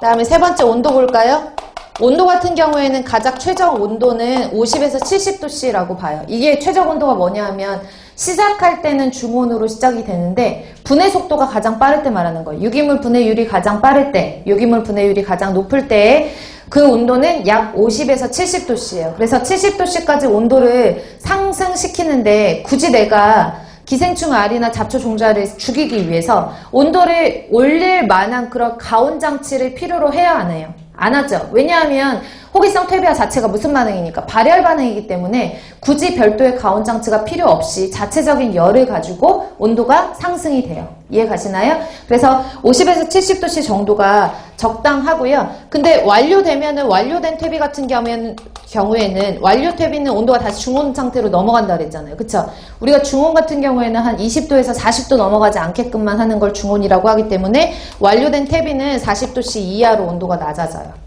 다음에 세 번째 온도 볼까요? 온도 같은 경우에는 가장 최적 온도는 50에서 70도씨라고 봐요. 이게 최적 온도가 뭐냐 하면 시작할 때는 중온으로 시작이 되는데 분해 속도가 가장 빠를 때 말하는 거예요. 유기물 분해율이 가장 빠를 때, 유기물 분해율이 가장 높을 때에 그 온도는 약 50에서 70도씨예요. 그래서 70도씨까지 온도를 상승시키는데 굳이 내가 기생충 알이나 잡초 종자를 죽이기 위해서 온도를 올릴 만한 그런 가온 장치를 필요로 해야 하나요? 안 하죠. 왜냐하면 호기성 퇴비화 자체가 무슨 반응이니까 발열 반응이기 때문에 굳이 별도의 가온 장치가 필요 없이 자체적인 열을 가지고 온도가 상승이 돼요. 이해 가시나요? 그래서 50에서 70도씨 정도가 적당하고요. 근데 완료되면은 완료된 퇴비 같은 경우에는 완료 퇴비는 온도가 다시 중온 상태로 넘어간다 그랬잖아요. 그쵸? 우리가 중온 같은 경우에는 한 20도에서 40도 넘어가지 않게끔만 하는 걸 중온이라고 하기 때문에 완료된 퇴비는 40도씨 이하로 온도가 낮아져요.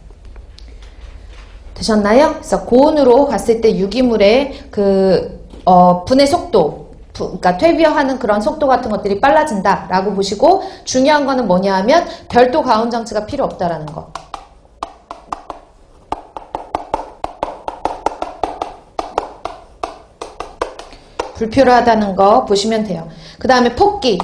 되셨나요? 그래서 고온으로 갔을 때 유기물의 분해 속도, 그러니까 퇴비화하는 그런 속도 같은 것들이 빨라진다라고 보시고 중요한 거는 뭐냐 하면 별도 가온 장치가 필요 없다라는 거. 불필요하다는 거 보시면 돼요. 그 다음에 폭기.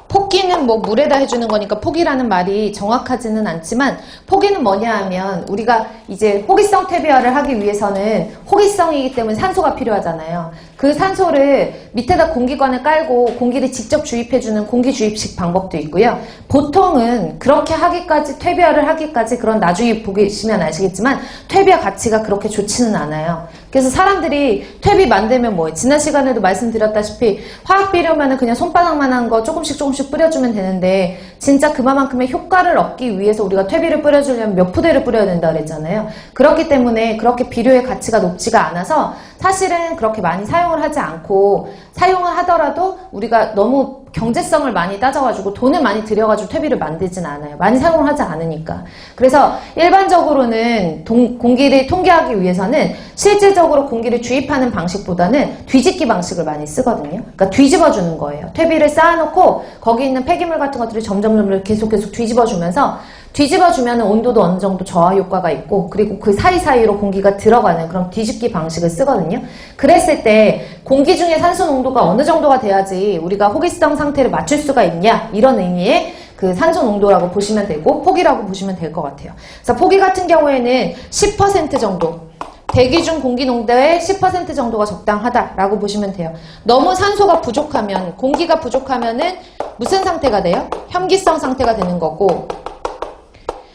폭기는 뭐 물에다 해주는 거니까 폭이라는 말이 정확하지는 않지만 폭기는 뭐냐 하면 우리가 이제 호기성 퇴비화를 하기 위해서는 호기성이기 때문에 산소가 필요하잖아요. 그 산소를 밑에다 공기관을 깔고 공기를 직접 주입해주는 공기 주입식 방법도 있고요. 보통은 그렇게 하기까지 퇴비화를 하기까지 그런 나중에 보시면 아시겠지만 퇴비화 가치가 그렇게 좋지는 않아요. 그래서 사람들이 퇴비 만들면 뭐예요? 지난 시간에도 말씀드렸다시피 화학 비료면은 그냥 손바닥만한 거 조금씩 뿌려주면 되는데 진짜 그만큼의 효과를 얻기 위해서 우리가 퇴비를 뿌려주려면 몇 푸대를 뿌려야 된다 그랬잖아요. 그렇기 때문에 그렇게 비료의 가치가 높지가 않아서 사실은 그렇게 많이 사용을 하지 않고 사용을 하더라도 우리가 너무 경제성을 많이 따져가지고 돈을 많이 들여가지고 퇴비를 만들진 않아요. 많이 사용을 하지 않으니까. 그래서 일반적으로는 공기를 통계하기 위해서는 실질적으로 공기를 주입하는 방식보다는 뒤집기 방식을 많이 쓰거든요. 그러니까 뒤집어주는 거예요. 퇴비를 쌓아놓고 거기 있는 폐기물 같은 것들을 점점 계속 뒤집어주면서 뒤집어주면 온도도 어느 정도 저하 효과가 있고 그리고 그 사이사이로 공기가 들어가는 그런 뒤집기 방식을 쓰거든요. 그랬을 때 공기 중에 산소 농도가 어느 정도가 돼야지 우리가 호기성 상태를 맞출 수가 있냐 이런 의미의 그 산소 농도라고 보시면 되고 폭이라고 보시면 될 것 같아요. 그래서 폭이 같은 경우에는 10% 정도 대기 중 공기 농도의 10% 정도가 적당하다라고 보시면 돼요. 너무 산소가 부족하면 공기가 부족하면은 무슨 상태가 돼요? 현기성 상태가 되는 거고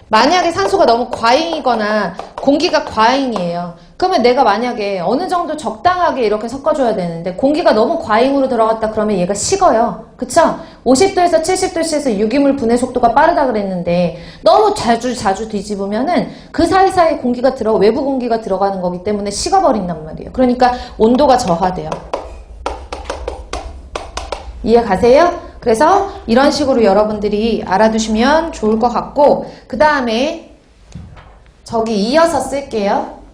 만약에 산소가 너무 과잉이거나 공기가 과잉이에요. 그러면 내가 만약에 어느 정도 적당하게 이렇게 섞어줘야 되는데 공기가 너무 과잉으로 들어갔다 그러면 얘가 식어요. 그쵸? 50도에서 70도씨에서 유기물 분해 속도가 빠르다 그랬는데 너무 자주 뒤집으면은 그 사이사이 공기가 외부 공기가 들어가는 거기 때문에 식어버린단 말이에요. 그러니까 온도가 저하돼요. 이해 가세요? 그래서 이런 식으로 여러분들이 알아두시면 좋을 것 같고 그 다음에 저기 이어서 쓸게요.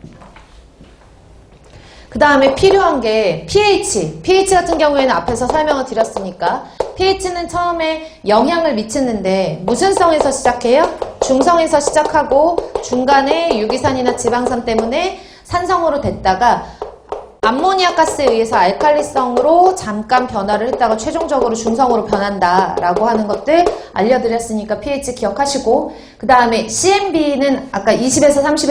그 다음에 필요한 게 pH. pH 같은 경우에는 앞에서 설명을 드렸으니까 pH는 처음에 영향을 미치는데 무슨 성에서 시작해요? 중성에서 시작하고 중간에 유기산이나 지방산 때문에 산성으로 됐다가 암모니아 가스에 의해서 알칼리성으로 잠깐 변화를 했다가 최종적으로 중성으로 변한다라고 하는 것들 알려드렸으니까 pH 기억하시고 그 다음에 CMB는 아까 20에서 30에